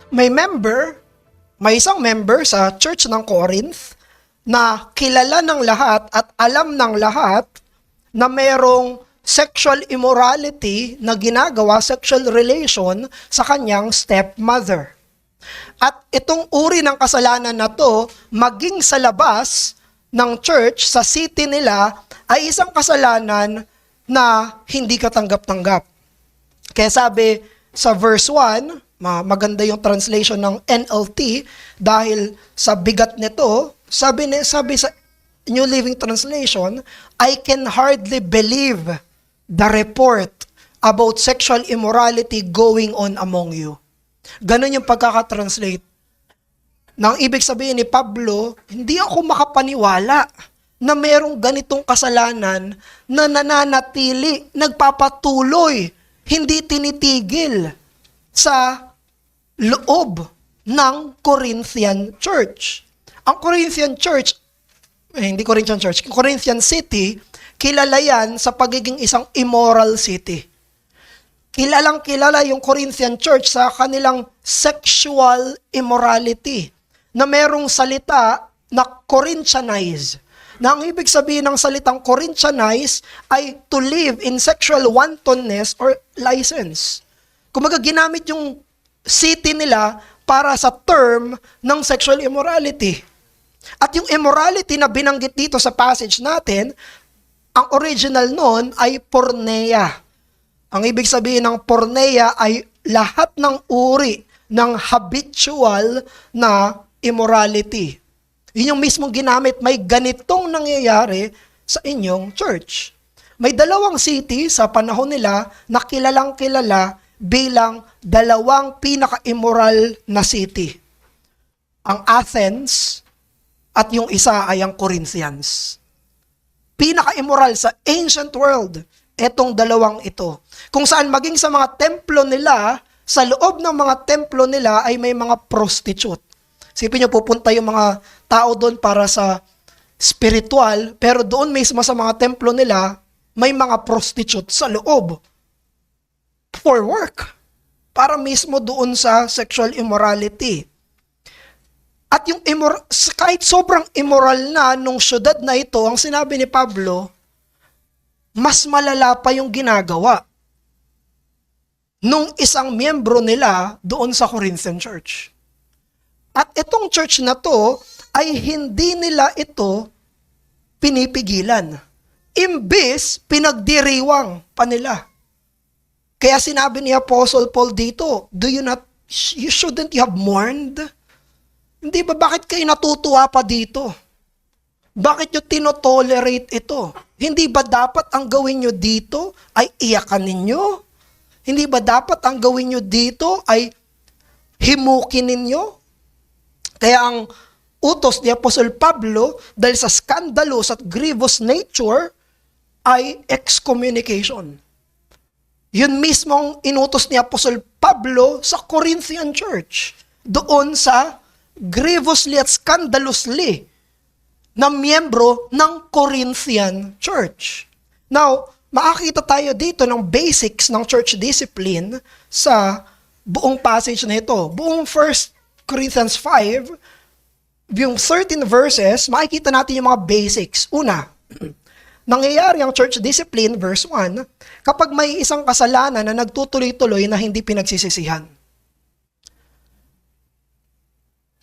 May isang member sa Church ng Corinth na kilala ng lahat at alam ng lahat na merong sexual immorality na ginagawa, sexual relation sa kanyang stepmother. At itong uri ng kasalanan na to, maging sa labas ng church, sa city nila, ay isang kasalanan na hindi katanggap-tanggap. Kaya sabi sa verse 1, maganda yung translation ng NLT dahil sa bigat nito, sabi sa New Living Translation, I can hardly believe the report about sexual immorality going on among you. Ganon yung pagkakatranslate. Nang ibig sabihin ni Pablo, hindi ako makapaniwala na merong ganitong kasalanan na nananatili, nagpapatuloy, hindi tinitigil sa loob ng Corinthian Church. Ang Corinthian Church, Corinthian City, kilala yan sa pagiging isang immoral city. Kilalang-kilala yung Corinthian Church sa kanilang sexual immorality, na merong salita na Corinthianize. Na ang ibig sabihin ng salitang Corinthianize ay to live in sexual wantonness or license. Kumaga ginamit yung city nila para sa term ng sexual immorality. At yung immorality na binanggit dito sa passage natin, ang original nun ay porneia. Ang ibig sabihin ng porneia ay lahat ng uri ng habitual na immorality. Yun yung mismong ginamit, may ganitong nangyayari sa inyong church. May dalawang city sa panahon nila na kilalang-kilala bilang dalawang pinaka-immoral na city. Ang Athens at yung isa ay ang Corinthians. Pinaka-immoral sa ancient world, etong dalawang ito. Kung saan maging sa mga templo nila, sa loob ng mga templo nila ay may mga prostitute. Sipin nyo, pupunta yung mga tao doon para sa spiritual, pero doon mismo sa mga templo nila, may mga prostitute sa loob. For work. Para mismo doon sa sexual immorality. At yung kahit sobrang immoral na nung syudad na ito, ang sinabi ni Pablo, mas malala pa yung ginagawa nung isang miyembro nila doon sa Corinthian Church. At itong church na to ay hindi nila ito pinipigilan. Imbis, pinagdiriwang pa nila. Kaya sinabi ni Apostle Paul dito, you shouldn't you have mourned? Hindi ba, bakit kayo natutuwa pa dito? Bakit nyo tinotolerate ito? Hindi ba dapat ang gawin nyo dito ay iyakan ninyo? Hindi ba dapat ang gawin nyo dito ay himukin ninyo? Kaya ang utos ni Apostle Pablo dahil sa scandalous at grievous nature ay excommunication. Yun mismong inutos ni Apostle Pablo sa Corinthian Church. Doon sa grievously at scandalously na miyembro ng Corinthian Church. Now, makakita tayo dito ng basics ng church discipline sa buong passage na ito. Buong 1 Corinthians 5, yung 13 verses, makikita natin yung mga basics. Una, nangyayari ang church discipline, verse 1, kapag may isang kasalanan na nagtutuloy-tuloy na hindi pinagsisisihan.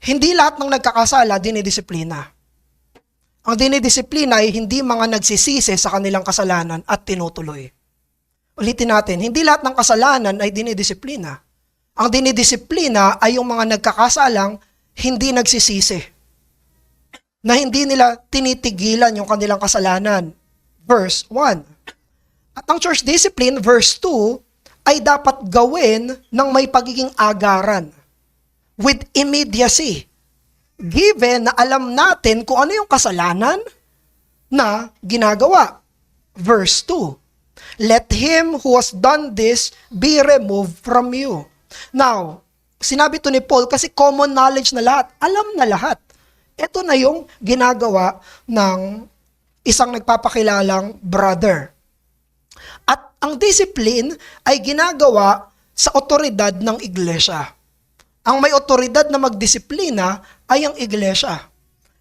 Hindi lahat ng nagkakasala dinidisiplina. Ang dinidisiplina ay hindi mga nagsisisi sa kanilang kasalanan at tinutuloy. Ulitin natin, hindi lahat ng kasalanan ay dinidisiplina. Ang dinidisiplina ay yung mga nagkakasalang hindi nagsisisi. Na hindi nila tinitigilan yung kanilang kasalanan. Verse 1. At ang church discipline, verse 2, ay dapat gawin ng may pagiging agaran. With immediacy. Given na alam natin kung ano yung kasalanan na ginagawa. Verse 2. Let him who has done this be removed from you. Now, sinabi to ni Paul kasi common knowledge na lahat. Alam na lahat. Ito na yung ginagawa ng isang nagpapakilalang brother. At ang discipline ay ginagawa sa otoridad ng iglesia. Ang may otoridad na magdisiplina ay ang iglesia.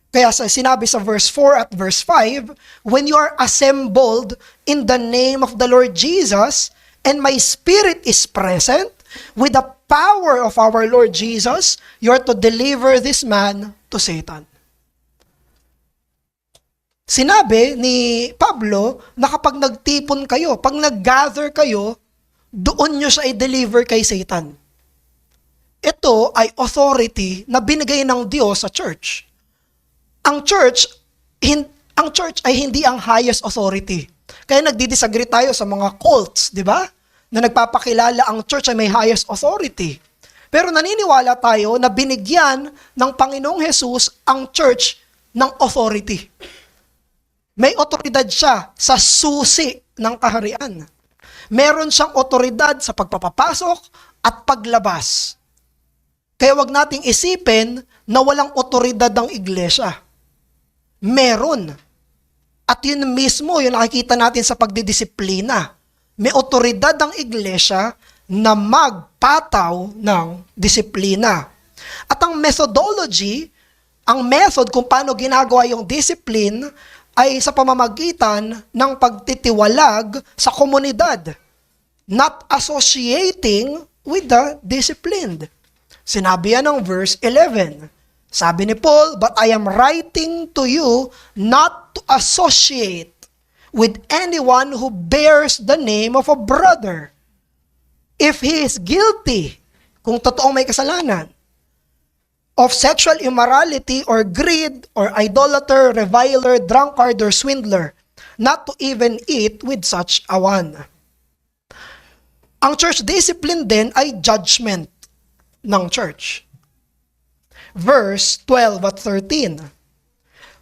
Kaya sinabi sa verse 4 at verse 5, when you are assembled in the name of the Lord Jesus, and my spirit is present, with the power of our Lord Jesus, you are to deliver this man to Satan. Sinabi ni Pablo na kapag nagtipon kayo, pag nag-gather kayo, doon nyo siya i-deliver kay Satan. Ito ay authority na binigay ng Diyos sa church. Ang church ay hindi ang highest authority. Kaya nagdi-disagree tayo sa mga cults, di ba? Na nagpapakilala ang church ay may highest authority. Pero naniniwala tayo na binigyan ng Panginoong Hesus ang church ng authority. May otoridad siya sa susi ng kaharian. Meron siyang otoridad sa pagpapapasok at paglabas. Kaya wag nating isipin na walang otoridad ng iglesia. Meron. At yun mismo, yung nakikita natin sa pagdidisiplina. May otoridad ang iglesia na magpataw ng disiplina. At ang methodology, ang method kung paano ginagawa yung discipline, ay sa pamamagitan ng pagtitiwalag sa komunidad, not associating with the disciplined. Sinabi yan ng verse 11. Sabi ni Paul, but I am writing to you not to associate with anyone who bears the name of a brother, if he is guilty, kung totoong may kasalanan, of sexual immorality or greed or idolater, reviler, drunkard, or swindler, not to even eat with such a one. Ang church discipline din ay judgment ng church. Verse 12 at 13.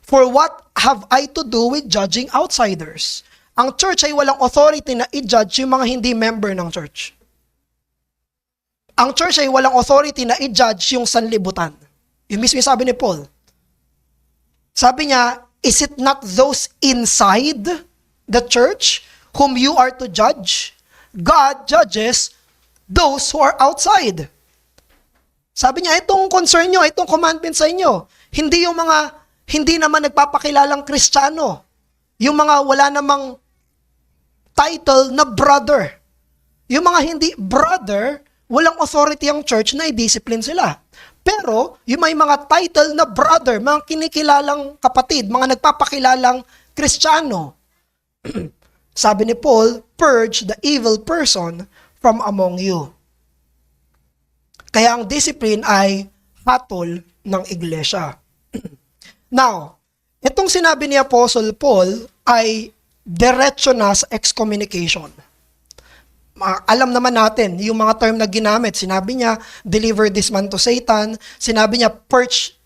For what have I to do with judging outsiders? Ang church ay walang authority na i-judge yung mga hindi member ng church. Ang church ay walang authority na i-judge yung sanlibutan. Yung mismo sabi ni Paul. Sabi niya, is it not those inside the church whom you are to judge? God judges those who are outside. Sabi niya, itong concern nyo, itong commandment sa inyo, hindi yung mga hindi naman nagpapakilalang Kristiyano, yung mga wala namang title na brother. Yung mga hindi brother, walang authority ang church na i-discipline sila. Pero, yung may mga title na brother, mga kinikilalang kapatid, mga nagpapakilalang Kristiyano, sabi ni Paul, purge the evil person from among you. Kaya ang discipline ay hatol ng iglesia. Now, itong sinabi ni Apostle Paul ay diretso na sa excommunication. Alam naman natin, yung mga term na ginamit, sinabi niya, deliver this man to Satan, sinabi niya, purge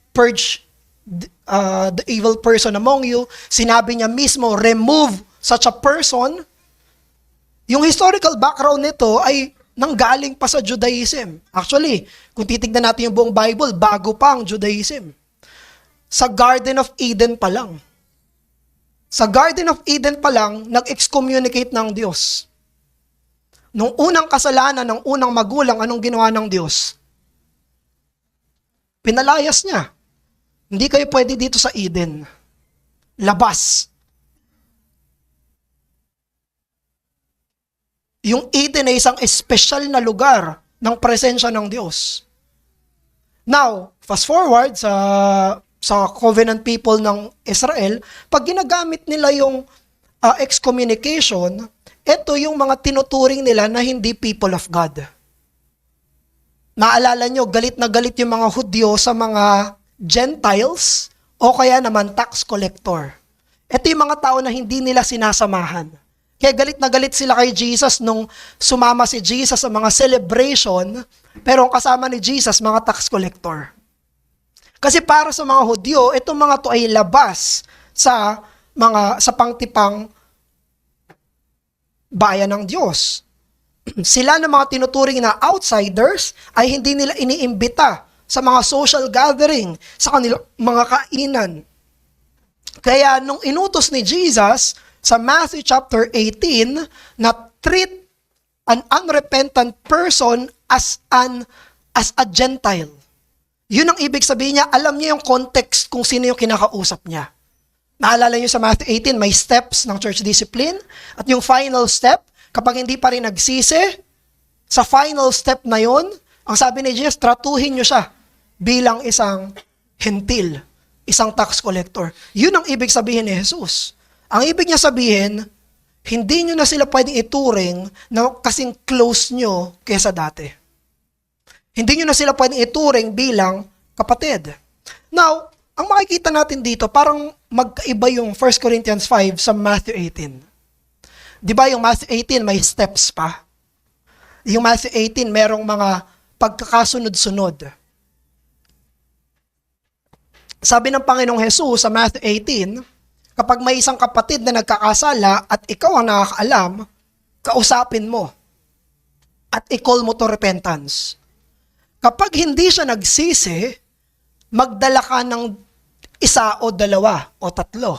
the evil person among you, sinabi niya mismo, remove such a person. Yung historical background nito ay nanggaling pa sa Judaism. Actually, kung titignan natin yung buong Bible, bago pa ang Judaism. Sa Garden of Eden pa lang. Sa Garden of Eden pa lang, nag-excommunicate ng Diyos. Nung unang kasalanan ng unang magulang, anong ginawa ng Diyos? Pinalayas niya. Hindi kayo pwede dito sa Eden. Labas. Yung Eden ay isang espesyal na lugar ng presensya ng Diyos. Now, fast forward sa covenant people ng Israel, pag ginagamit nila yung excommunication, ito yung mga tinuturing nila na hindi people of God. Naalala nyo, galit na galit yung mga Hudyo sa mga Gentiles o kaya naman tax collector. Ito yung mga tao na hindi nila sinasamahan. Kaya galit na galit sila kay Jesus nung sumama si Jesus sa mga celebration, pero ang kasama ni Jesus, mga tax collector. Kasi para sa mga Hudyo, itong mga to ay labas sa pangtipang bayan ng Diyos. Sila na mga tinuturing na outsiders ay hindi nila iniimbita sa mga social gathering, sa kanilang mga kainan. Kaya nung inutos ni Jesus sa Matthew chapter 18 na treat an unrepentant person as an as a Gentile. Yun ang ibig sabihin niya, alam niya yung context kung sino yung kinakausap niya. Naalala niyo sa Matthew 18, may steps ng church discipline. At yung final step, kapag hindi pa rin nagsisi, sa final step na yun, ang sabi ni Jesus, tratuhin niyo siya bilang isang hentil, isang tax collector. Yun ang ibig sabihin ni Jesus. Ang ibig niya sabihin, hindi niyo na sila pwedeng ituring na kasing close niyo kaysa dati. Hindi niyo na sila pwedeng ituring bilang kapatid. Now, ang makikita natin dito, parang magkaiba yung 1 Corinthians 5 sa Matthew 18. Di ba yung Matthew 18 may steps pa? Yung Matthew 18 merong mga pagkakasunod-sunod. Sabi ng Panginoong Jesus sa Matthew 18, kapag may isang kapatid na nagkakasala at ikaw ang nakakaalam, kausapin mo at i-call mo to repentance. Kapag hindi siya nagsisi, magdala ka ng isa o dalawa o tatlo.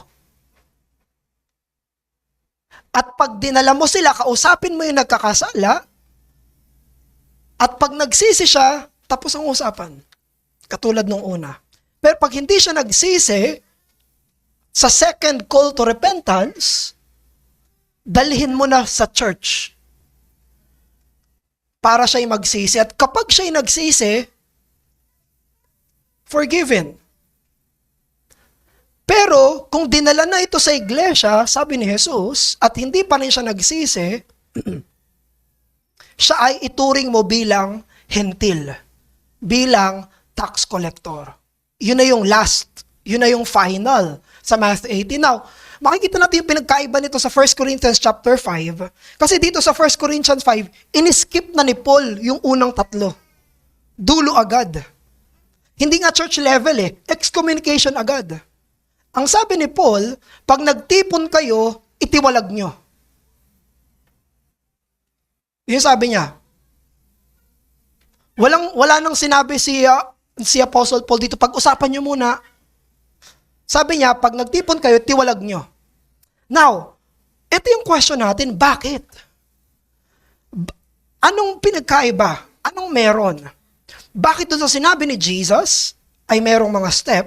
At pag dinala mo sila, kausapin mo yung nagkakasala, at pag nagsisi siya, tapos ang usapan. Katulad nung una. Pero pag hindi siya nagsisi, sa second call to repentance, dalhin mo na sa church para siya'y magsisi. At kapag siya'y nagsisi, forgiven. Pero kung dinala na ito sa iglesia, sabi ni Jesus, at hindi pa rin siya nagsisi, siya ay ituring mo bilang hentil, bilang tax collector. Yun na yung last, yun na yung final sa Matthew 18. Now, makikita natin yung pinagkaiba nito sa 1 Corinthians chapter 5. Kasi dito sa 1 Corinthians 5, iniskip na ni Paul yung unang tatlo. Dulo agad. Hindi nga church level excommunication agad. Ang sabi ni Paul, pag nagtipon kayo, itiwalag nyo. Yung sabi niya. Wala nang sinabi si Apostle Paul dito, pag-usapan nyo muna. Sabi niya, pag nagtipon kayo, tiwalag nyo. Now, ito yung question natin, bakit? Anong pinagkaiba? Anong meron? Bakit doon sa sinabi ni Jesus ay merong mga step,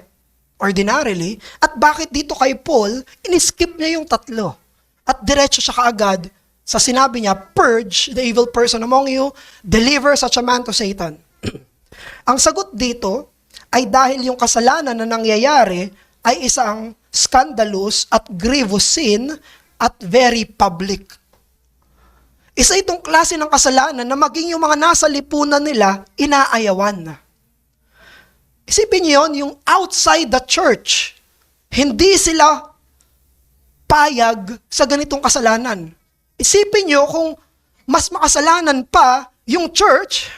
ordinarily, at bakit dito kay Paul, iniskip niya yung tatlo. At diretso siya kaagad sa sinabi niya, purge the evil person among you, deliver such a man to Satan. Ang sagot dito ay dahil yung kasalanan na nangyayari ay isang scandalous at grievous sin at very public. Isa itong klase ng kasalanan na maging yung mga nasa lipunan nila, inaayawan. Isipin niyo yun, yung outside the church, hindi sila payag sa ganitong kasalanan. Isipin niyo kung mas makasalanan pa yung church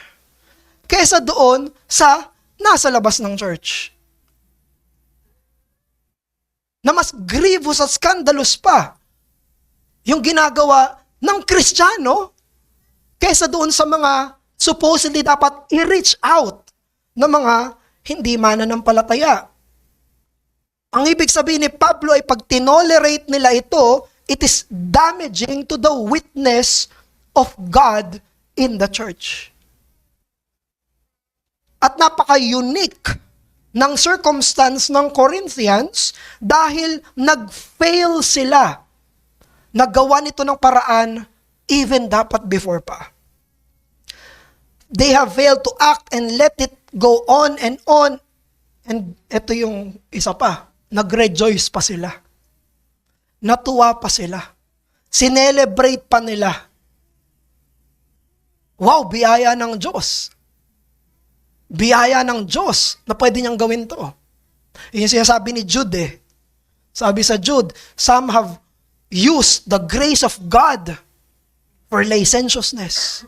kaysa doon sa nasa labas ng church. Na mas grievous at scandalous pa yung ginagawa ng Kristiyano kaysa doon sa mga supposedly dapat i-reach out ng mga hindi mananampalataya. Ang ibig sabihin ni Pablo ay pag tinolerate nila ito, it is damaging to the witness of God in the church. At napaka-unique ng circumstance ng Corinthians dahil nag-fail sila. Nagawa nito ng paraan even dapat before pa. They have failed to act and let it go on. And ito yung isa pa, nag-rejoice pa sila. Natuwa pa sila. Sinelebrate pa nila. Wow, biyaya ng Diyos. Biyaya ng Diyos na pwede niyang gawin to. Yung sinasabi ni Jude Sabi sa Jude, some have used the grace of God for licentiousness.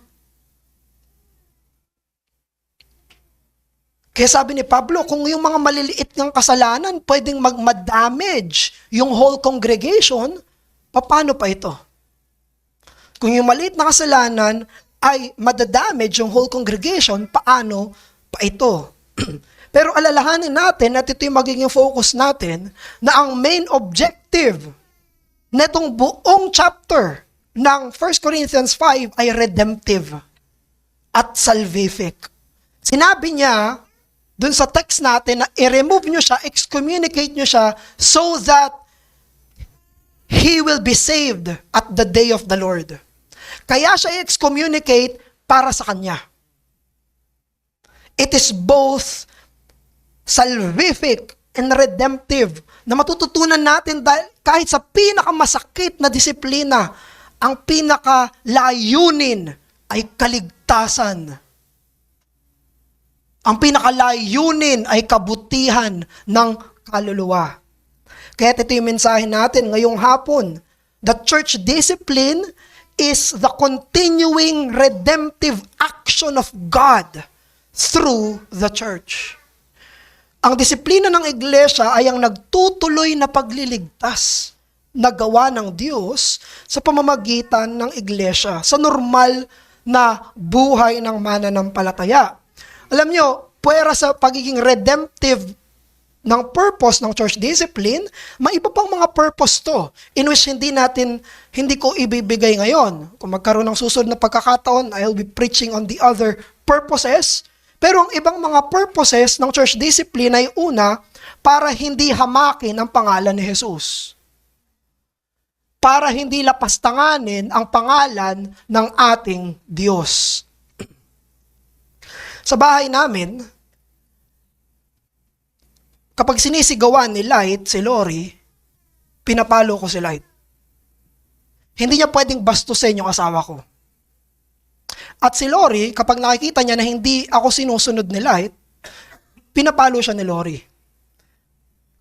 Kaya sabi ni Pablo, kung yung mga maliliit ng kasalanan pwedeng mag-damage yung whole congregation, paano pa ito? Kung yung maliit na kasalanan ay madadamage yung whole congregation, paano pa ito? Pero alalahanin natin at ito yung magiging focus natin na ang main objective netong buong chapter ng 1 Corinthians 5 ay redemptive at salvific. Sinabi niya, dun sa text natin, na i-remove nyo siya, excommunicate nyo siya, so that he will be saved at the day of the Lord. Kaya siya i-excommunicate para sa kanya. It is both salvific and redemptive na matututunan natin dahil kahit sa pinakamasakit na disiplina, ang pinakalayunin ay kaligtasan. Ang pinakalayunin ay kabutihan ng kaluluwa. Kaya ito yung mensahe natin ngayong hapon. The church discipline is the continuing redemptive action of God through the church. Ang disiplina ng iglesia ay ang nagtutuloy na pagliligtas na gawa ng Diyos sa pamamagitan ng iglesia, sa normal na buhay ng mananampalataya. Alam nyo, puwera sa pagiging redemptive ng purpose ng church discipline, may iba pang mga purpose to, in which hindi ko ibibigay ngayon. Kung magkaroon ng susunod na pagkakataon, I'll be preaching on the other purposes. Pero ang ibang mga purposes ng church discipline ay una, para hindi hamakin ang pangalan ni Jesus. Para hindi lapastanganin ang pangalan ng ating Diyos. Sa bahay namin, kapag sinisigawan ni Light, si Lori, pinapalo ko si Light. Hindi niya pwedeng bastusin yung asawa ko. At si Lori, kapag nakikita niya na hindi ako sinusunod ni Light, pinapalo siya ni Lori.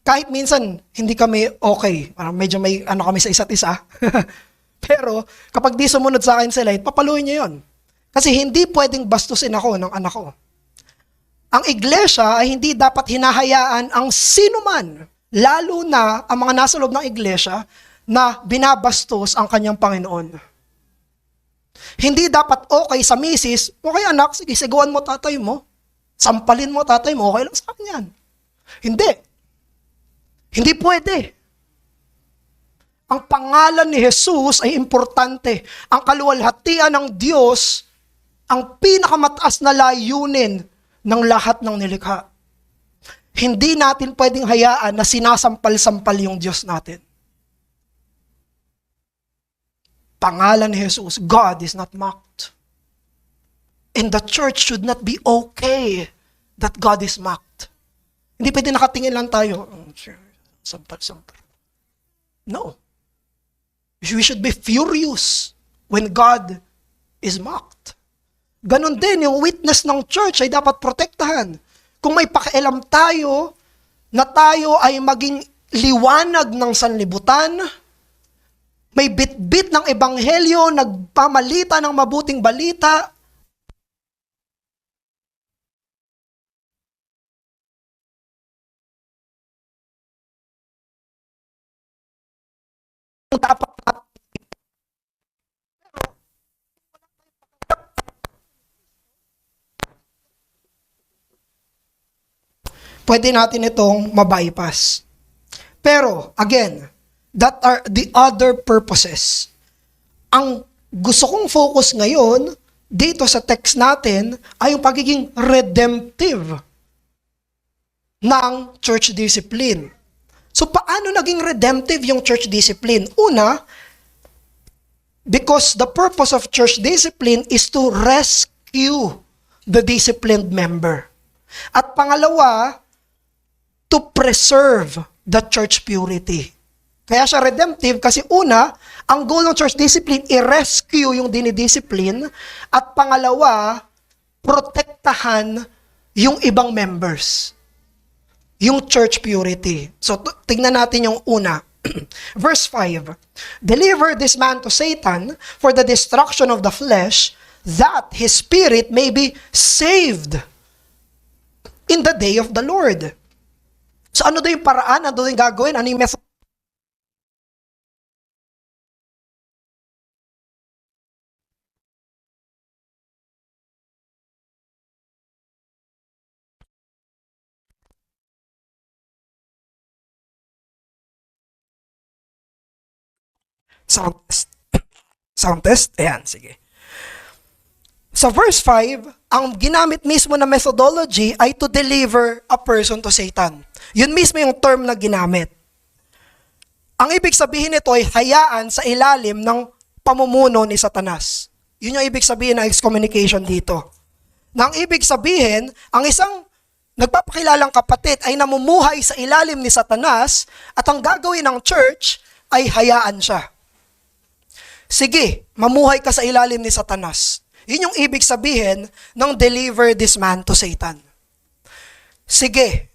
Kahit minsan, hindi kami okay. Parang medyo may kami sa isa't isa. Pero, kapag di sumunod sa akin si Light, papaluin niya yun. Kasi hindi pwedeng bastusin ako ng anak ko. Ang iglesia ay hindi dapat hinahayaan ang sinuman, lalo na ang mga nasa loob ng iglesia, na binabastos ang kanyang Panginoon. Hindi dapat okay sa misis, okay anak, sige, sigawan mo tatay mo, sampalin mo tatay mo, okay lang sa akin yan. Hindi. Hindi pwede. Ang pangalan ni Jesus ay importante. Ang kaluwalhatian ng Diyos, ang pinakamataas na layunin ng lahat ng nilikha. Hindi natin pwedeng hayaan na sinasampal-sampal yung Diyos natin. Pangalan ni Jesus, God is not mocked. And the church should not be okay that God is mocked. Hindi pwede nakatingin lang tayo. Sampal-sampal. No. We should be furious when God is mocked. Ganon din, yung witness ng church ay dapat protektahan. Kung may pakialam tayo, na tayo ay maging liwanag ng sanlibutan, may bit-bit ng ebanghelyo, nagpamalita ng mabuting balita, dapat pwede natin itong mabypass. Pero, again, that are the other purposes. Ang gusto kong focus ngayon, dito sa text natin, ay yung pagiging redemptive ng church discipline. So, paano naging redemptive yung church discipline? Una, because the purpose of church discipline is to rescue the disciplined member. At pangalawa, to preserve the church purity. Kaya siya redemptive kasi una, ang goal ng church discipline, i-rescue yung dinidiscipline, at pangalawa, protektahan yung ibang members. Yung church purity. So, tignan natin yung una. Verse 5, deliver this man to Satan for the destruction of the flesh, that his spirit may be saved in the day of the Lord. So ano daw yung paraan? Ano daw yung gagawin? Ano yung method? Sound test. Sound test? Ayan, sige. Sa verse 5, ang ginamit mismo na methodology ay to deliver a person to Satan. Yun mismo yung term na ginamit. Ang ibig sabihin nito ay hayaan sa ilalim ng pamumuno ni Satanas. Yun yung ibig sabihin ng excommunication dito. Na ang ibig sabihin, ang isang nagpapakilalang kapatid ay namumuhay sa ilalim ni Satanas at ang gagawin ng church ay hayaan siya. Sige, mamuhay ka sa ilalim ni Satanas. Yun yung ibig sabihin ng deliver this man to Satan. Sige,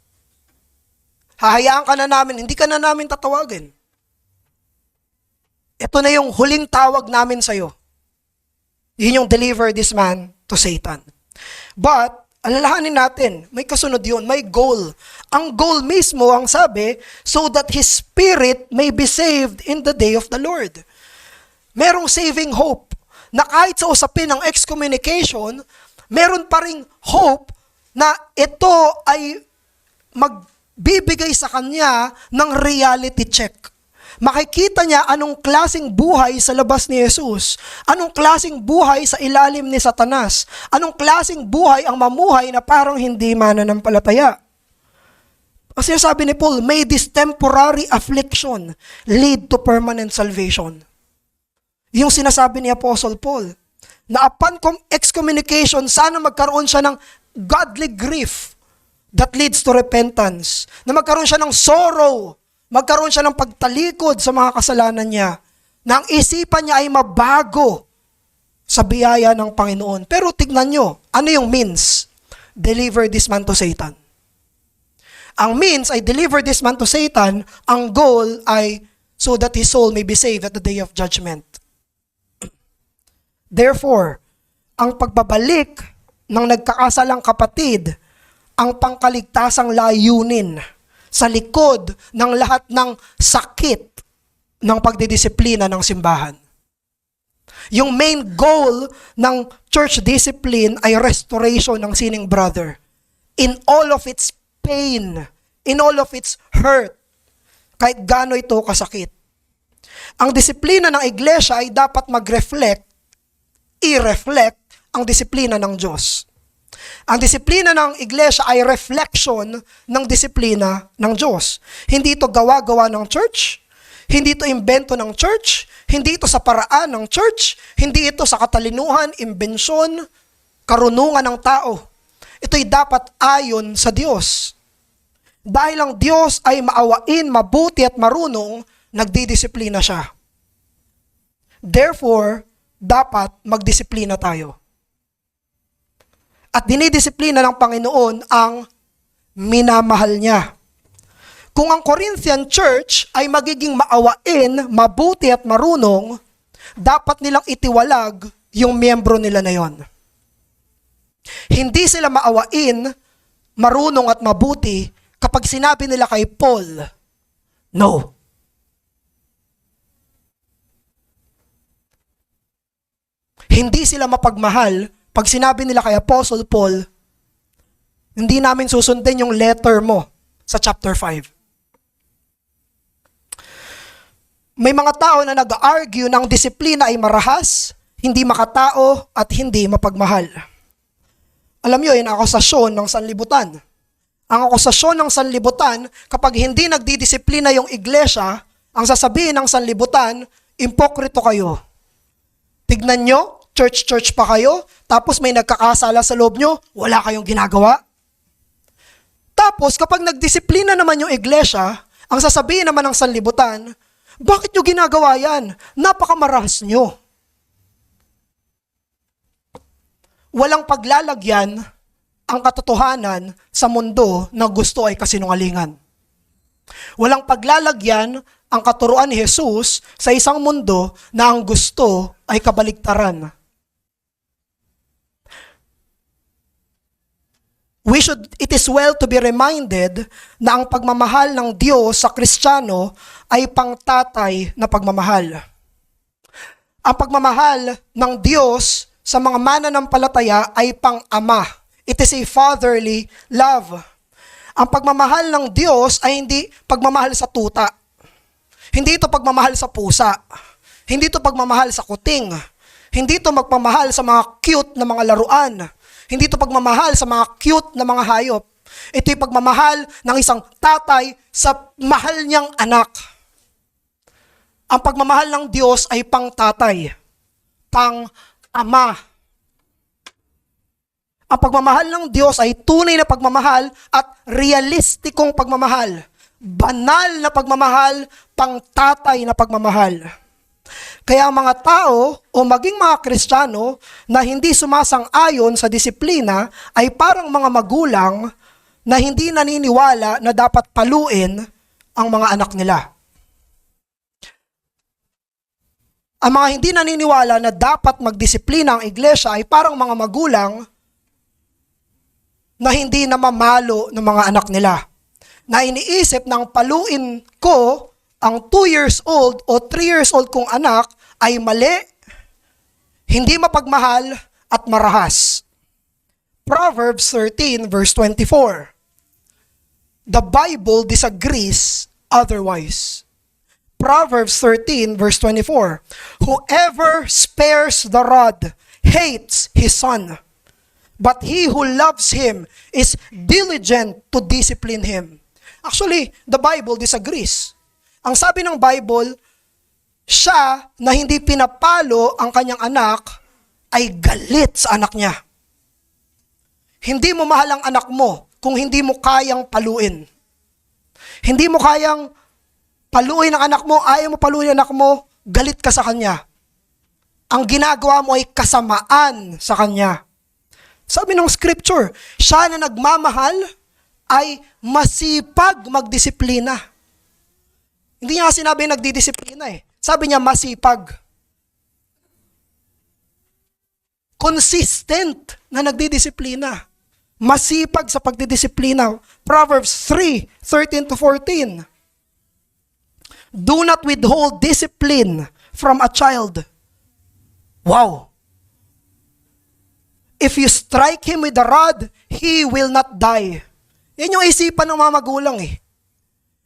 hahayaan ka na namin, hindi ka na namin tatawagin. Ito na yung huling tawag namin sa'yo. Yun yung deliver this man to Satan. But, alalahanin natin, may kasunod yun, may goal. Ang goal mismo, ang sabi, so that his spirit may be saved in the day of the Lord. Merong saving hope na kahit sa usapin ng excommunication, meron pa ring hope na ito ay magbibigay sa kanya ng reality check. Makikita niya anong klaseng buhay sa labas ni Jesus, anong klaseng buhay sa ilalim ni Satanas, anong klaseng buhay ang mamuhay na parang hindi mananampalataya. Kasi sabi ni Paul, may this temporary affliction lead to permanent salvation. Yung sinasabi ni Apostle Paul, na upon excommunication, sana magkaroon siya ng godly grief that leads to repentance, na magkaroon siya ng sorrow, magkaroon siya ng pagtalikod sa mga kasalanan niya, na ang isipan niya ay mabago sa biyaya ng Panginoon. Pero tignan nyo, ano yung means? Deliver this man to Satan. Ang means ay deliver this man to Satan, ang goal ay so that his soul may be saved at the day of judgment. Therefore, ang pagbabalik ng nagkakasalang kapatid, ang pangkaligtasang layunin sa likod ng lahat ng sakit ng pagdidisiplina ng simbahan. Yung main goal ng church discipline ay restoration ng sinning brother. In all of its pain, in all of its hurt, kahit gaano ito kasakit. Ang disiplina ng iglesia ay dapat i-reflect ang disiplina ng Diyos. Ang disiplina ng iglesia ay reflection ng disiplina ng Diyos. Hindi ito gawa-gawa ng church, hindi ito imbento ng church, hindi ito sa paraan ng church, hindi ito sa katalinuhan, imbensyon, karunungan ng tao. Ito'y dapat ayon sa Diyos. Dahil ang Diyos ay maawain, mabuti at marunong, nagdidisiplina siya. Therefore, dapat magdisiplina tayo. At dinidisiplina ng Panginoon ang minamahal niya. Kung ang Corinthian church ay magiging maawain, mabuti at marunong, dapat nilang itiwalag yung miyembro nila na yon. Hindi sila maawain, marunong at mabuti kapag sinabi nila kay Paul, no. Hindi sila mapagmahal pag sinabi nila kay Apostle Paul, hindi namin susundin yung letter mo sa chapter 5. May mga tao na nag-argue na ang disiplina ay marahas, hindi makatao, at hindi mapagmahal. Alam nyo, yung akusasyon ng sanlibutan. Ang akusasyon ng sanlibutan, kapag hindi nagdidisiplina yung iglesia, ang sasabihin ng sanlibutan, impokrito kayo. Tignan nyo, church pa kayo, tapos may nagkakasala sa loob nyo, wala kayong ginagawa. Tapos, kapag nagdisiplina naman yung iglesia, ang sasabihin naman ng sanlibutan, bakit nyo ginagawa yan? Napakamarahas nyo. Walang paglalagyan ang katotohanan sa mundo na gusto ay kasinungalingan. Walang paglalagyan ang katuruan ni Jesus sa isang mundo na ang gusto ay kabaligtaran. It is well to be reminded na ang pagmamahal ng Diyos sa Kristiyano ay pangtatay na pagmamahal. Ang pagmamahal ng Diyos sa mga mananampalataya ay pang-ama. It is a fatherly love. Ang pagmamahal ng Diyos ay hindi pagmamahal sa tuta. Hindi ito pagmamahal sa pusa. Hindi ito pagmamahal sa kuting. Hindi ito magpamahal sa mga cute na mga laruan. Hindi ito pagmamahal sa mga cute na mga hayop. Ito'y pagmamahal ng isang tatay sa mahal niyang anak. Ang pagmamahal ng Diyos ay pang tatay, pang ama. Ang pagmamahal ng Diyos ay tunay na pagmamahal at realistikong pagmamahal. Banal na pagmamahal, pang tatay na pagmamahal. Kaya ang mga tao o maging mga Kristiyano na hindi sumasang-ayon sa disiplina ay parang mga magulang na hindi naniniwala na dapat paluin ang mga anak nila. Ang mga hindi naniniwala na dapat magdisiplina ang iglesia ay parang mga magulang na hindi namamalo ng mga anak nila. Na iniisip ng paluin ko ang 2 years old o 3 years old kong anak ay mali, hindi mapagmahal at marahas. Proverbs 13 verse 24. The Bible disagrees otherwise. Proverbs 13 verse 24. Whoever spares the rod hates his son, but he who loves him is diligent to discipline him. Actually, the Bible disagrees. Ang sabi ng Bible, siya na hindi pinapalo ang kanyang anak ay galit sa anak niya. Hindi mo mahal ang anak mo kung hindi mo kayang paluin. Hindi mo kayang paluin ang anak mo, ayaw mo paluin ang anak mo, galit ka sa kanya. Ang ginagawa mo ay kasamaan sa kanya. Sabi ng scripture, siya na nagmamahal ay masipag magdisiplina. Hindi niya sinabi nagdidisiplina eh. Sabi niya masipag. Consistent na nagdidisiplina. Masipag sa pagdidisiplina. Proverbs 3:13-14. Do not withhold discipline from a child. Wow. If you strike him with a rod, he will not die. Yan yung isipan ng mga magulang eh.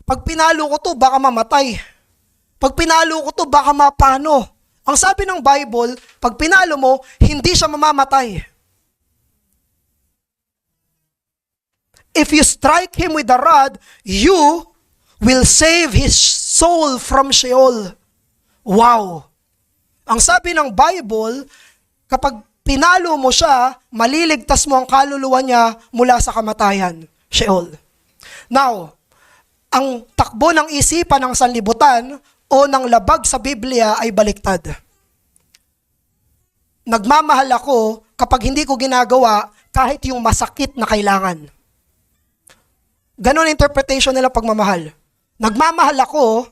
Pag pinalo ko to, baka mamatay. Pag pinalo ko to, baka mapano. Ang sabi ng Bible, pag pinalo mo, hindi siya mamamatay. If you strike him with a rod, you will save his soul from Sheol. Wow! Ang sabi ng Bible, kapag pinalo mo siya, maliligtas mo ang kaluluwa niya mula sa kamatayan, Sheol. Now, ang takbo ng isipan ng sanlibutan o ng labag sa Biblia ay baliktad. Nagmamahal ako kapag hindi ko ginagawa kahit yung masakit na kailangan. Ganon ang interpretation nila pagmamahal. Nagmamahal ako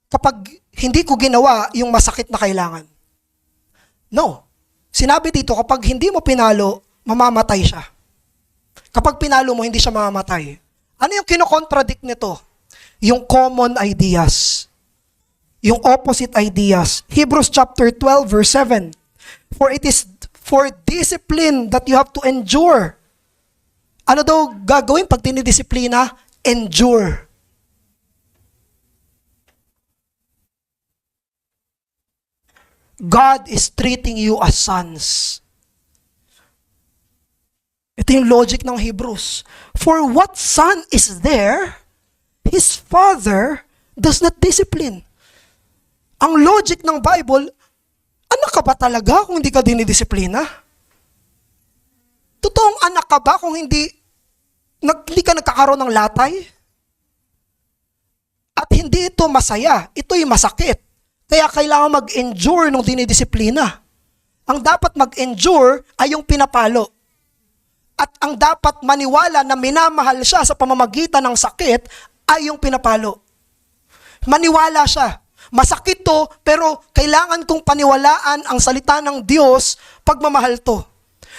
kapag hindi ko ginawa yung masakit na kailangan. No. Sinabi dito, kapag hindi mo pinalo, mamamatay siya. Kapag pinalo mo, hindi siya mamamatay. Ano yung kinokontradict nito? Yung common ideas. Yung opposite ideas. Hebrews chapter 12 verse 7. For it is for discipline that you have to endure. Ano daw gagawin pag tinidisiplina? Endure. God is treating you as sons. Ito yung logic ng Hebrews. For what son is there, his father does not discipline? Ang logic ng Bible, anak ka ba talaga kung hindi ka dinidisiplina? Totoong anak ka ba kung hindi ka nagkakaroon ng latay? At hindi ito masaya, ito'y masakit. Kaya kailangan mag-endure nung dinidisiplina. Ang dapat mag-endure ay yung pinapalo. At ang dapat maniwala na minamahal siya sa pamamagitan ng sakit ay yung pinapalo. Maniwala siya. Masakit to, pero kailangan kong paniwalaan ang salita ng Diyos pagmamahal to.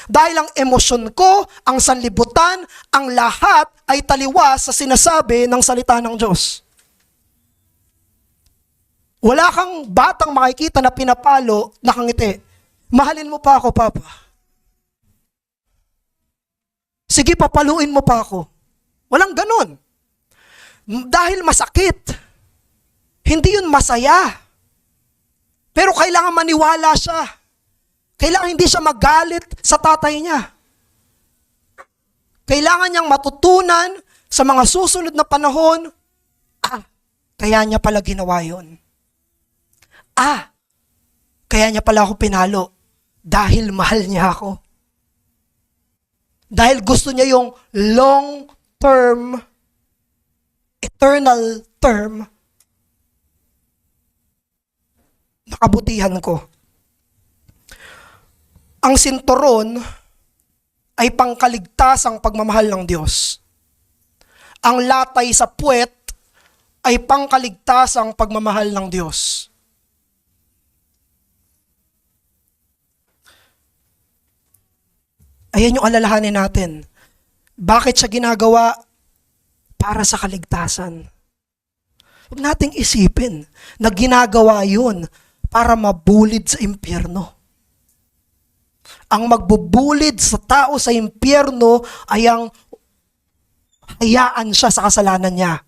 Dahil ang emosyon ko, ang sanlibutan, ang lahat ay taliwas sa sinasabi ng salita ng Diyos. Wala kang batang makikita na pinapalo, nakangiti. Mahalin mo pa ako, Papa. Sige, papaluin mo pa ako. Walang ganon. Dahil masakit. Hindi yun masaya. Pero kailangan maniwala siya. Kailangan hindi siya magalit sa tatay niya. Kailangan niyang matutunan sa mga susunod na panahon, kaya niya pala ginawa yun. Kaya niya pala ako pinalo. Dahil mahal niya ako. Dahil gusto niya yung long-term, eternal term na kabutihan ko. Ang sinturon ay pangkaligtasang pagmamahal ng Diyos. Ang latay sa puwet ay pangkaligtasang pagmamahal ng Diyos. Ayan yung alalahanin natin. Bakit siya ginagawa? Para sa kaligtasan. Huwag nating isipin na ginagawa yun para mabulid sa impyerno. Ang magbubulid sa tao sa impyerno ay ang hayaan siya sa kasalanan niya.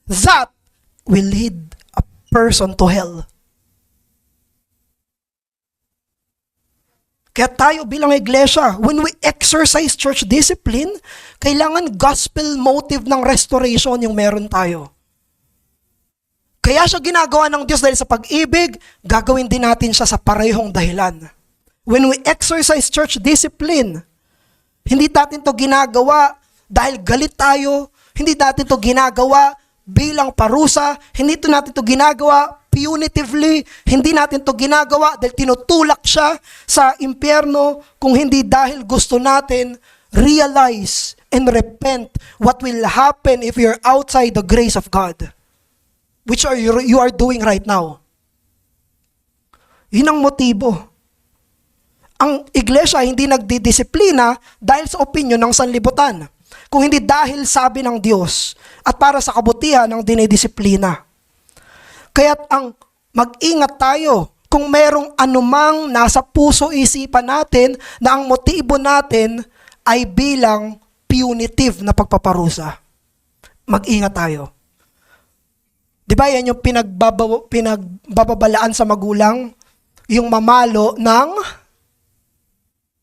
That will lead a person to hell. Kaya tayo bilang iglesia, when we exercise church discipline, kailangan gospel motive ng restoration yung meron tayo. Kaya siya ginagawa ng Diyos dahil sa pag-ibig, gagawin din natin siya sa parehong dahilan. When we exercise church discipline, hindi natin to ginagawa dahil galit tayo, hindi natin to ginagawa bilang parusa, hindi natin to ginagawa punitively, hindi natin to ginagawa dahil tinutulak siya sa impyerno, kung hindi dahil gusto natin realize and repent what will happen if you're outside the grace of God, which you are doing right now. Yun ang motibo. Ang iglesia hindi nagdidisiplina dahil sa opinyon ng sanlibutan, kung hindi dahil sabi ng Diyos at para sa kabutihan ng dinidisiplina. Kaya't ang mag-ingat tayo kung merong anumang nasa puso isipan natin na ang motibo natin ay bilang punitive na pagpaparusa. Mag-ingat tayo. Di ba yan yung pinagbababalaan sa magulang? Yung mamalo ng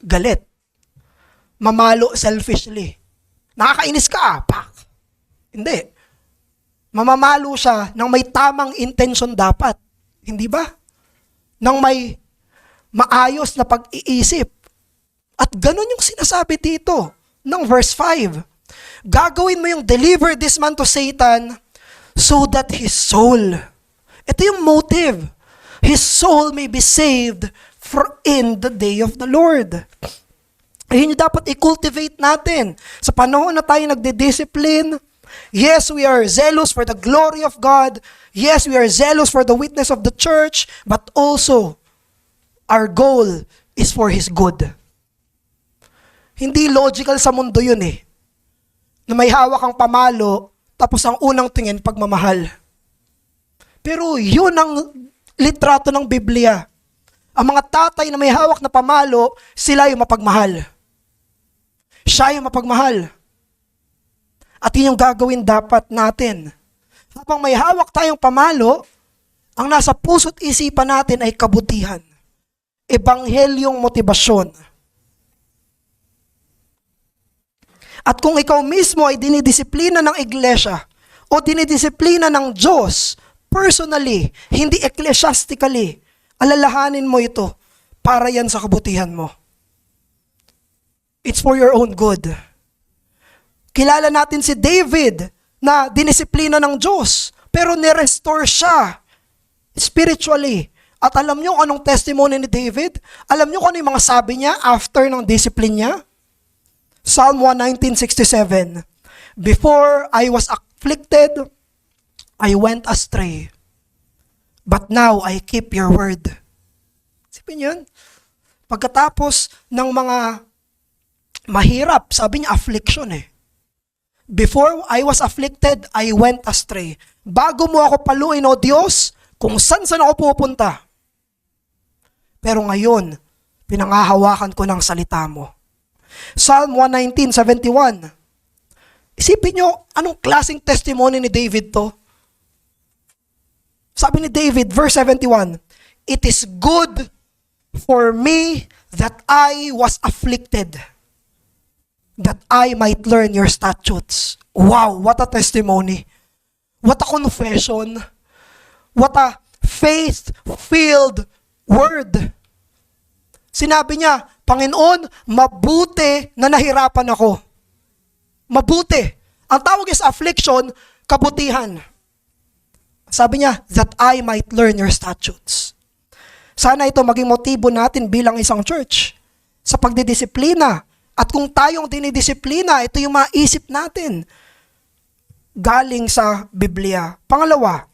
galit. Mamalo selfishly. Nakakainis ka, pak. Hindi. Mamamalo siya ng may tamang intention dapat. Hindi ba? Nang may maayos na pag-iisip. At ganun yung sinasabi dito ng verse 5. Gagawin mo yung deliver this man to Satan so that his soul, ito yung motive, his soul may be saved in the day of the Lord. Ayun yung dapat i-cultivate natin. Sa panahon na tayo nagde-discipline, yes, we are zealous for the glory of God. Yes, we are zealous for the witness of the church. But also, our goal is for His good. Hindi logical sa mundo yun eh. Na may hawak kang pamalo, tapos ang unang tingin, pagmamahal. Pero yun ang litrato ng Biblia. Ang mga tatay na may hawak na pamalo, sila yung mapagmahal. Siya yung mapagmahal. At yun yung gagawin dapat natin. Habang may hawak tayong pamalo, ang nasa puso't isipan natin ay kabutihan. Ebanghelyong motibasyon. At kung ikaw mismo ay dinidisiplina ng iglesia o dinidisiplina ng Diyos, personally, hindi ecclesiastically, alalahanin mo ito para yan sa kabutihan mo. It's for your own good. Kilala natin si David na dinisiplina ng Diyos, pero nirestore siya spiritually. At alam niyo kung anong testimony ni David? Alam niyo kung ano yung mga sabi niya after ng discipline niya? Psalm 119:67. Before I was afflicted, I went astray. But now I keep your word. Sipin yun. Pagkatapos ng mga mahirap, sabi niya affliction eh. Before I was afflicted, I went astray. Bago mo ako paluin, O Diyos, kung saan ako pupunta. Pero ngayon, pinangahawakan ko ng salita mo. Psalm 119:71. Isipin nyo, anong klaseng testimony ni David to? Sabi ni David, verse 71, it is good for me that I was afflicted, that I might learn your statutes. Wow, what a testimony. What a confession. What a faith-filled word. Sinabi niya, Panginoon, mabuti na nahirapan ako. Mabuti. Ang tawag is affliction, kabutihan. Sabi niya, that I might learn your statutes. Sana ito maging motibo natin bilang isang church sa pagdidisiplina. At kung tayong dinidisiplina, ito yung maisip natin galing sa Biblia. Pangalawa,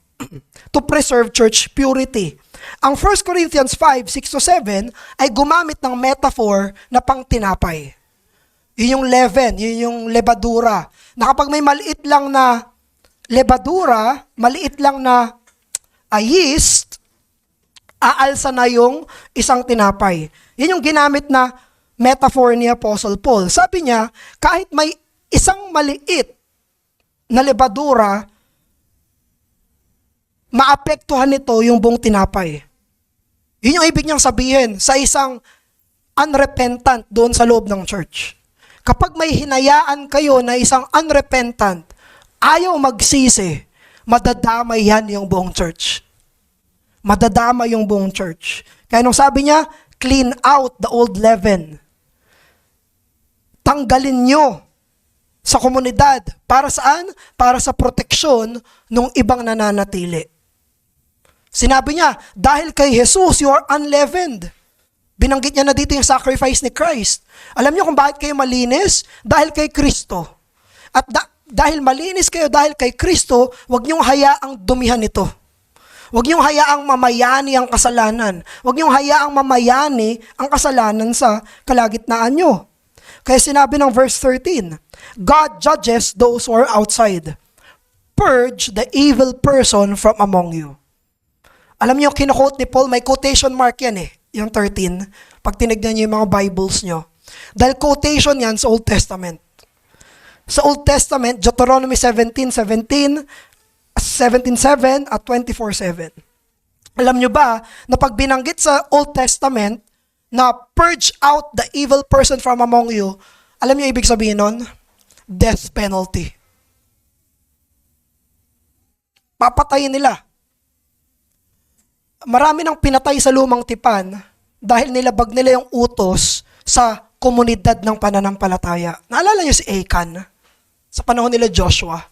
to preserve church purity. Ang 1 Corinthians 5:6-7 ay gumamit ng metaphor na pang tinapay. Yun yung leaven, yun yung lebadura. Na kapag may maliit lang na lebadura, maliit lang na yeast, aalsa na yung isang tinapay. Yun yung ginamit na metaphor ni Apostle Paul. Sabi niya, kahit may isang maliit na lebadura, maapektuhan nito yung buong tinapay. Yun yung ibig niyang sabihin sa isang unrepentant doon sa loob ng church. Kapag may hinayaan kayo na isang unrepentant, ayaw magsisi, madadamay yan yung buong church. Madadamay yung buong church. Kaya nung sabi niya, clean out the old leaven. Tanggalin nyo sa komunidad. Para saan? Para sa proteksyon ng ibang nananatili. Sinabi niya, dahil kay Jesus, you are unleavened. Binanggit niya na dito yung sacrifice ni Christ. Alam niyo kung bakit kayo malinis? Dahil kay Kristo. At dahil malinis kayo dahil kay Kristo, huwag niyong hayaang dumihan ito. Huwag niyong hayaang mamayani ang kasalanan. Huwag niyong hayaang mamayani ang kasalanan sa kalagitnaan niyo. Kaya sinabi ng verse 13, God judges those who are outside. Purge the evil person from among you. Alam niyo, kino-quote ni Paul, may quotation mark yan yung 13, pag tinignan niyo yung mga Bibles niyo. Dahil quotation yan sa Old Testament. Sa Old Testament, Deuteronomy 17:7 at 24:7. Alam niyo ba, na pag binanggit sa Old Testament, na purge out the evil person from among you, alam niyo ibig sabihin nun? Death penalty. Papatayin nila. Marami nang pinatay sa lumang tipan dahil nilabag nila yung utos sa komunidad ng pananampalataya. Naalala niyo si Achan sa panahon nila Joshua?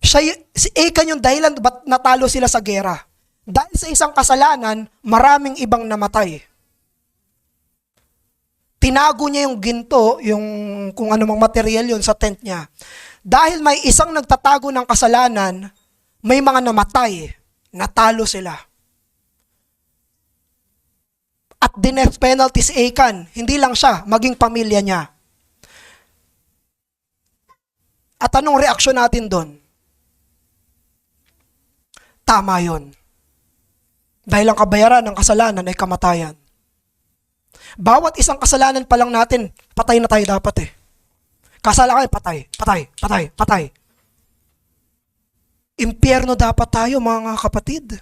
Si Achan yung dahilan ba't natalo sila sa gera. Dahil sa isang kasalanan, maraming ibang namatay. Tinago niya yung ginto, yung kung anumang material yun sa tent niya. Dahil may isang nagtatago ng kasalanan, may mga namatay. Natalo sila. At death penalty si Achan, hindi lang siya, maging pamilya niya. At anong reaksyon natin doon? Tama yun. Dahil ang kabayaran ng kasalanan ay kamatayan. Bawat isang kasalanan pa lang natin, patay na tayo dapat Kasalanan, patay. Impyerno dapat tayo, mga kapatid.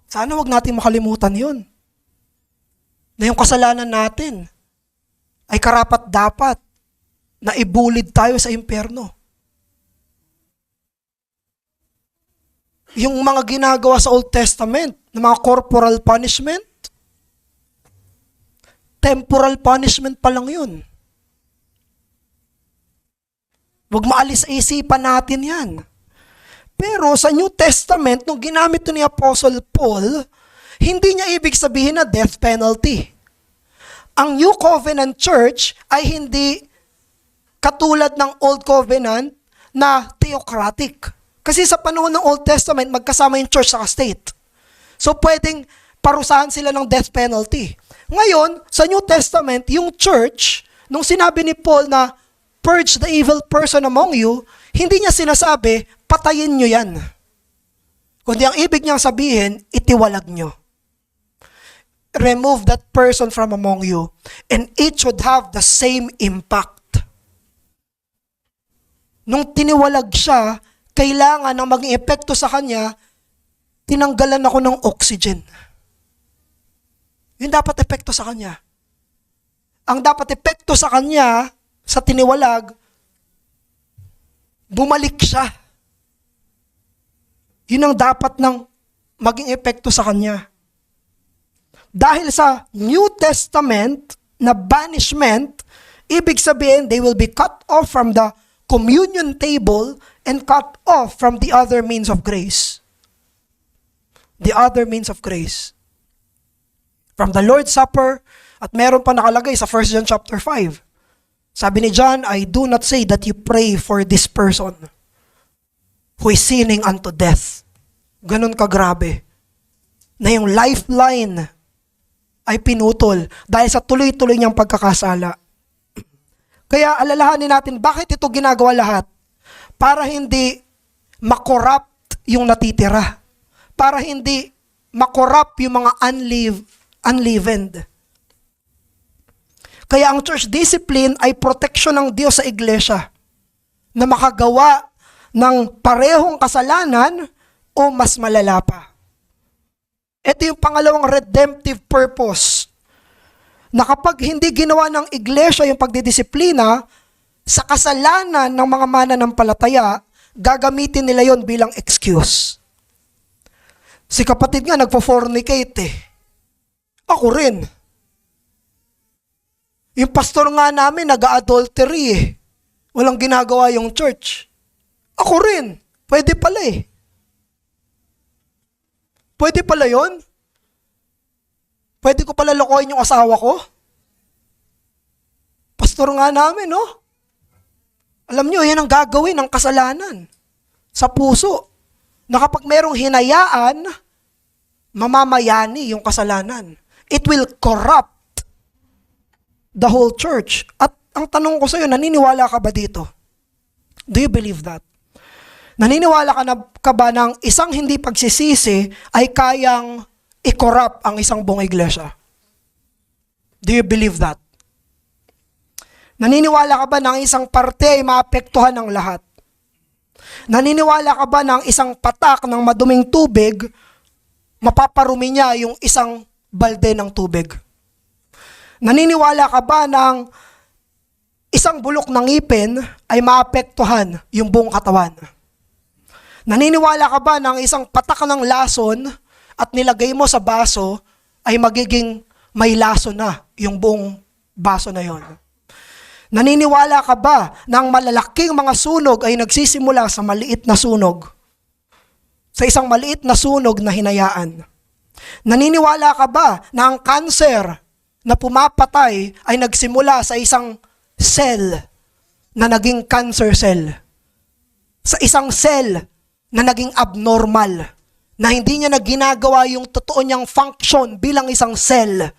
Sana wag natin makalimutan yun. Na yung kasalanan natin ay karapat-dapat na ibulid tayo sa impyerno. Yung mga ginagawa sa Old Testament, na mga corporal punishment, temporal punishment pa lang yun. Huwag maalis sa isipan natin yan. Pero sa New Testament, nung ginamit ito ni Apostle Paul, hindi niya ibig sabihin na death penalty. Ang New Covenant Church ay hindi katulad ng Old Covenant na theocratic. Kasi sa panahon ng Old Testament, magkasama yung church sa state. So pwedeng parusahan sila ng death penalty. Ngayon, sa New Testament, yung church, nung sinabi ni Paul na purge the evil person among you, hindi niya sinasabi, patayin nyo yan. Kundi ang ibig niyang sabihin, itiwalag nyo. Remove that person from among you, and it should have the same impact. Nung tiniwalag siya, kailangan ng maging epekto sa kanya, tinanggalan ako ng oxygen. Yun dapat epekto sa kanya. Ang dapat epekto sa kanya, sa tiniwalag, bumalik siya. Yun ang dapat ng maging epekto sa kanya. Dahil sa New Testament na banishment, ibig sabihin, they will be cut off from the communion table and cut off from the other means of grace. The other means of grace. From the Lord's Supper, at meron pa nakalagay sa 1 John chapter 5. Sabi ni John, I do not say that you pray for this person who is sinning unto death. Ganun kagrabe. Na yung lifeline ay pinutol dahil sa tuloy-tuloy niyang pagkakasala. Kaya alalahanin natin, bakit ito ginagawa lahat? Para hindi makorrupt yung natitira. Para hindi makorrupt yung mga unleavened. Kaya ang church discipline ay proteksyon ng Diyos sa iglesia na makagawa ng parehong kasalanan o mas malala pa. Ito yung pangalawang redemptive purpose na kapag hindi ginawa ng iglesia yung pagdidisiplina sa kasalanan ng mga mananampalataya, gagamitin nila yon bilang excuse. Si kapatid nga nagpo-fornicate eh. Ako rin. Yung pastor nga namin nag-adultery eh. Walang ginagawa yung church. Ako rin. Pwede pala eh. Pwede pala yon? Pwede ko pala lokohin yung asawa ko? Pastor nga namin, no? Alam nyo, yan ang gagawin ng kasalanan sa puso. Na kapag merong hinayaan, mamamayani yung kasalanan. It will corrupt the whole church. At ang tanong ko sa iyo, naniniwala ka ba dito? Do you believe that? Naniniwala ka ba ng isang hindi pagsisisi ay kayang i-corrupt ang isang buong iglesia? Do you believe that? Naniniwala ka ba ng isang parte ay maapektuhan ng lahat? Naniniwala ka ba ng isang patak ng maduming tubig, mapaparumi niya yung isang balde ng tubig? Naniniwala ka ba ng isang bulok ng ngipin ay maapektuhan yung buong katawan? Naniniwala ka ba ng isang patak ng lason at nilagay mo sa baso ay magiging may lason na yung buong baso na yon? Naniniwala ka ba na ang malalaking mga sunog ay nagsisimula sa maliit na sunog? Sa isang maliit na sunog na hinayaan? Naniniwala ka ba na ang cancer na pumapatay ay nagsimula sa isang cell na naging cancer cell? Sa isang cell na naging abnormal, na hindi niya na ginagawa yung totoo niyang function bilang isang cell,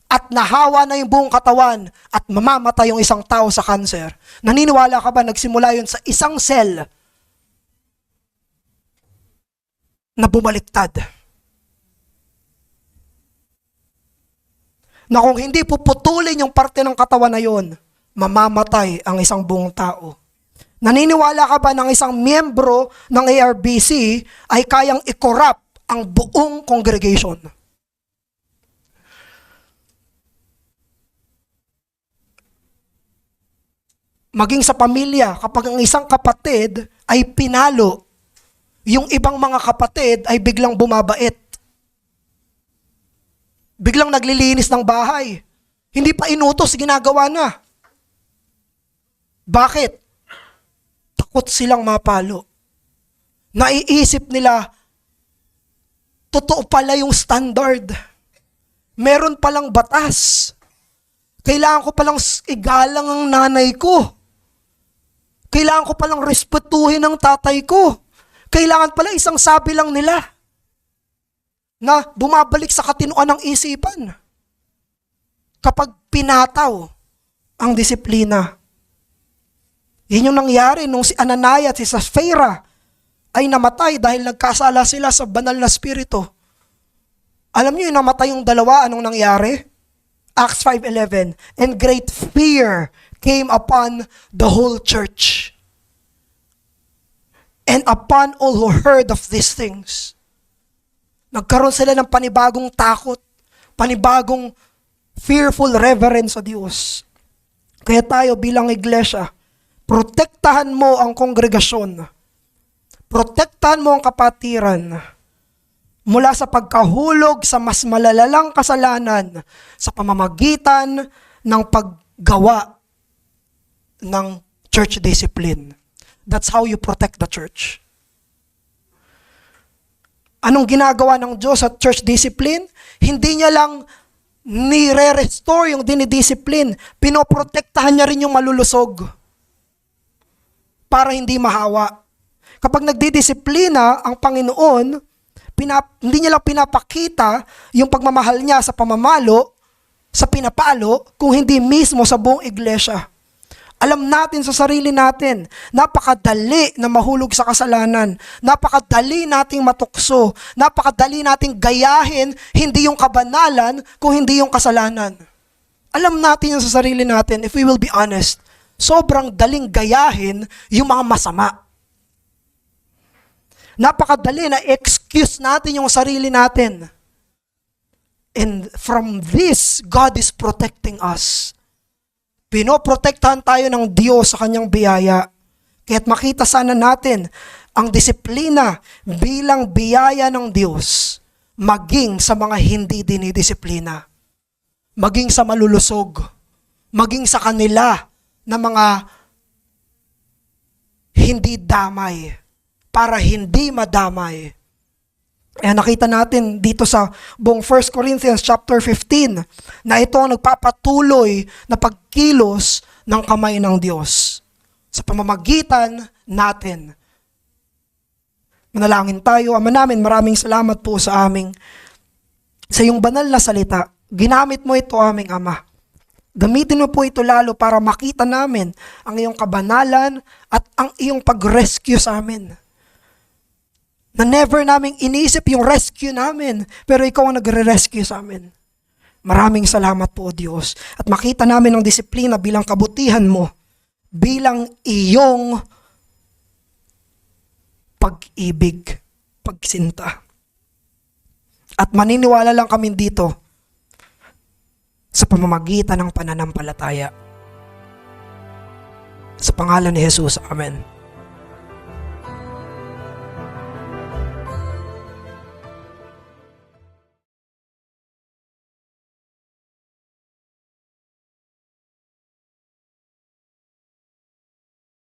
at nahawa na yung buong katawan at mamamatay yung isang tao sa cancer. Naniniwala ka ba nagsimula yun sa isang cell na bumaliktad? Na kung hindi puputulin yung parte ng katawan na yun, mamamatay ang isang buong tao. Naniniwala ka ba ng isang miyembro ng ARBC ay kayang i-corrupt ang buong congregation? Maging sa pamilya, kapag ang isang kapatid ay pinalo, yung ibang mga kapatid ay biglang bumabait. Biglang naglilinis ng bahay. Hindi pa inutos, ginagawa na. Bakit? Takot silang mapalo. Naiisip nila, totoo pala yung standard. Meron palang batas. Kailangan ko palang igalang ang nanay ko. Kailangan ko palang respetuhin ang tatay ko. Kailangan pala isang sabi lang nila na bumabalik sa katinoan ng isipan kapag pinataw ang disiplina. Yun yung nangyari nung si Ananias at si Sapphira ay namatay dahil nagkasala sila sa banal na spirito. Alam niyo yung namatay yung dalawa, anong nangyari? Acts 5:11, and great fear came upon the whole church and upon all who heard of these things. Nagkaroon sila ng panibagong takot, panibagong fearful reverence sa Diyos. Kaya tayo bilang iglesia, protektahan mo ang kongregasyon. Protektahan mo ang kapatiran mula sa pagkahulog sa mas malalalang kasalanan sa pamamagitan ng paggawa ng church discipline. That's how you protect the church. Anong ginagawa ng Diyos sa church discipline? Hindi niya lang nire-restore yung dinidiscipline. Pinoprotektahan niya rin yung malulusog para hindi mahawa. Kapag nagdidisiplina ang Panginoon, hindi niya lang pinapakita yung pagmamahal niya sa pamamalo, sa pinapalo, kung hindi mismo sa buong iglesia. Alam natin sa sarili natin, napakadali na mahulog sa kasalanan, napakadali nating matukso, napakadali nating gayahin, hindi yung kabanalan, kung hindi yung kasalanan. Alam natin yun sa sarili natin, if we will be honest, sobrang daling gayahin yung mga masama. Napakadali na excuse natin yung sarili natin. And from this, God is protecting us. Pinoprotektahan tayo ng Diyos sa kanyang biyaya. Kaya't makita sana natin ang disiplina bilang biyaya ng Diyos maging sa mga hindi dinidisiplina, maging sa malulusog, maging sa kanila na mga hindi damay, para hindi madamay. Kaya nakita natin dito sa buong 1 Corinthians chapter 15 na ito ang nagpapatuloy na pagkilos ng kamay ng Diyos sa pamamagitan natin. Manalangin tayo. Ama namin, maraming salamat po sa iyong banal na salita. Ginamit mo ito, aming Ama. Gamitin mo po ito lalo para makita namin ang iyong kabanalan at ang iyong pag-rescue sa amin. Na never naming iniisip yung rescue namin, pero ikaw ang nagre-rescue sa amin. Maraming salamat po, Diyos. At makita namin ang disiplina bilang kabutihan mo, bilang iyong pag-ibig, pagsinta. At maniniwala lang kami dito sa pamamagitan ng pananampalataya. Sa pangalan ni Jesus, Amen.